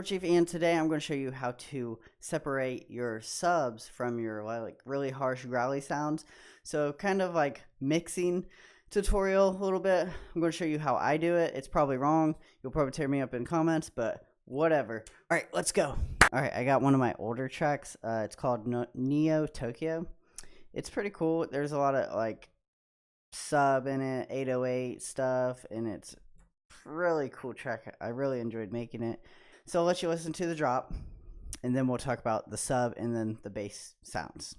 Warchief, and today I'm going to show you how to separate your subs from your like really harsh growly sounds. So kind of like mixing tutorial a little bit. I'm going to show you how I do it. It's probably wrong. You'll probably tear me up in comments, but whatever. All right, let's go. All right, I got one of my older tracks. It's called Neo Tokyo. It's pretty cool. There's a lot of like sub in it, 808 stuff, and it's really cool track. I really enjoyed making it. So I'll let you listen to the drop, and then we'll talk about the sub and then the bass sounds.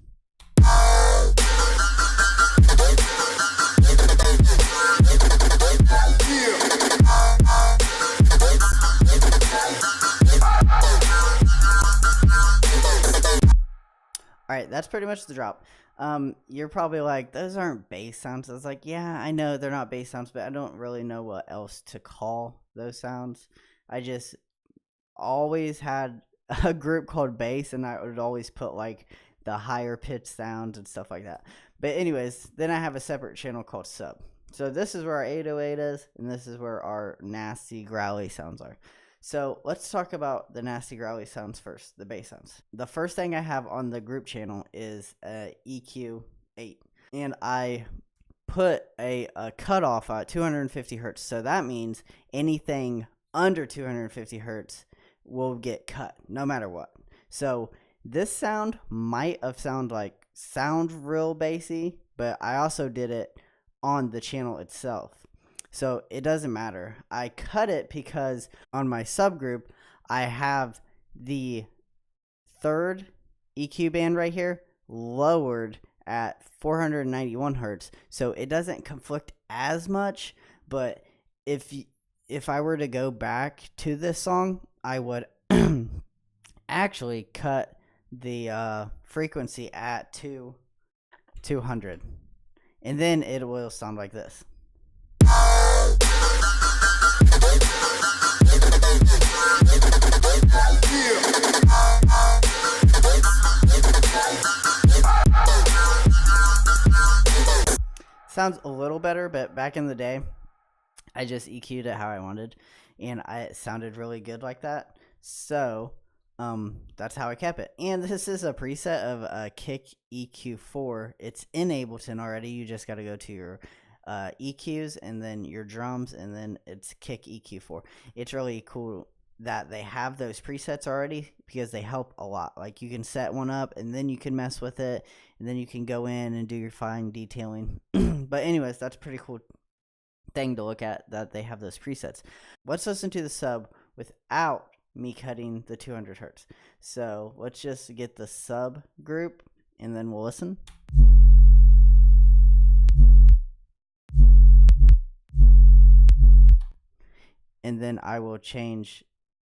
Alright, that's pretty much the drop. You're probably like, those aren't bass sounds. I was like, yeah, I know they're not bass sounds, but I don't really know what else to call those sounds. I just always had a group called bass, and I would always put like the higher pitch sounds and stuff like that. But anyways, then I have a separate channel called sub. So this is where our 808 is, and this is where our nasty growly sounds are. So let's talk about the nasty growly sounds first, the bass sounds. The first thing I have on the group channel is EQ 8, and I put a cutoff at 250 hertz. So that means anything under 250 hertz will get cut no matter what. So this sound might have sound real bassy, but I also did it on the channel itself. So it doesn't matter. I cut it because on my subgroup, I have the third EQ band right here lowered at 491 hertz. So it doesn't conflict as much, but if I were to go back to this song, I would actually cut the frequency at 200, and then it will sound like this. Sounds a little better, but back in the day, I just EQ'd it how I wanted, and it sounded really good like that. So that's how I kept it. And this is a preset of Kick EQ4. It's in Ableton already. You just got to go to your EQs and then your drums, and then it's Kick EQ4. It's really cool that they have those presets already because they help a lot. Like you can set one up and then you can mess with it, and then you can go in and do your fine detailing. But anyways, that's a pretty cool thing to look at, that they have those presets. Let's listen to the sub without me cutting the 200 hertz. So let's just get the sub group and then we'll listen. And then I will change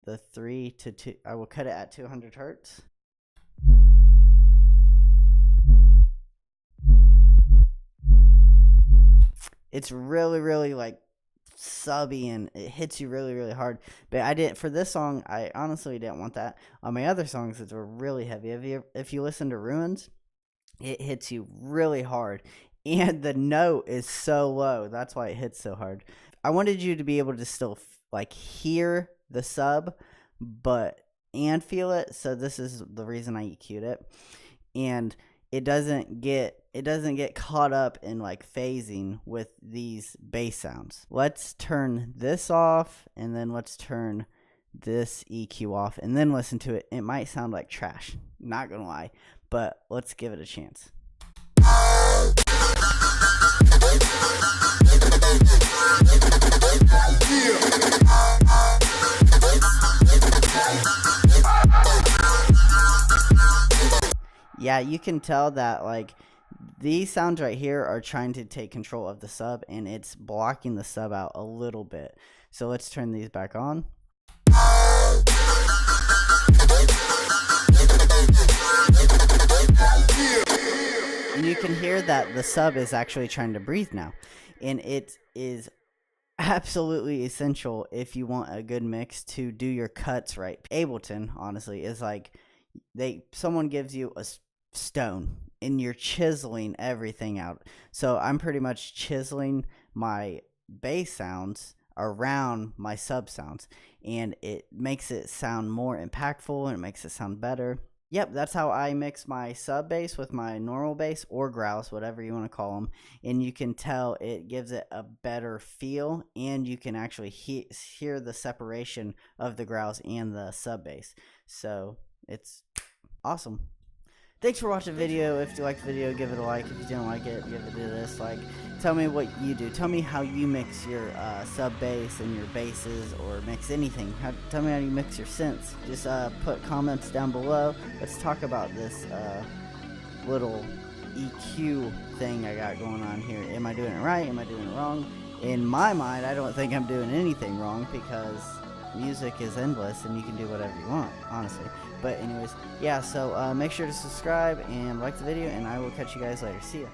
the 3 to 2. I will cut it at 200 hertz. It's really like subby, and it hits you really hard. But I didn't, for this song, I honestly didn't want that. On my other songs, it's really heavy. If you listen to Ruins, it hits you really hard, and the note is so low. That's why it hits so hard. I wanted you to be able to still like hear the sub, and feel it. So this is the reason I EQ'd it, and it doesn't get caught up in like phasing with these bass sounds. Let's turn this off, and then let's turn this EQ off, and then listen to it. It might sound like trash, not gonna lie, but let's give it a chance. Yeah, you can tell that like these sounds right here are trying to take control of the sub, and it's blocking the sub out a little bit. So let's turn these back on. And you can hear that the sub is actually trying to breathe now, and it is absolutely essential if you want a good mix to do your cuts right. Ableton, honestly, is like someone gives you a stone and you're chiseling everything out. So I'm pretty much chiseling my bass sounds around my sub sounds, and it makes it sound more impactful and it makes it sound better. Yep, that's how I mix my sub bass with my normal bass, or growls, whatever you want to call them. And you can tell it gives it a better feel, and you can actually hear the separation of the growls and the sub bass. So it's awesome. Thanks for watching the video. If you liked the video, give it a like. If you didn't like it, give it a dislike. Tell me what you do. Tell me how you mix your sub bass and your basses, or mix anything. Tell me how you mix your synths. Just put comments down below. Let's talk about this little EQ thing I got going on here. Am I doing it right? Am I doing it wrong? In my mind, I don't think I'm doing anything wrong, because music is endless and you can do whatever you want, honestly. But anyways, yeah, so make sure to subscribe and like the video, and I will catch you guys later. See ya.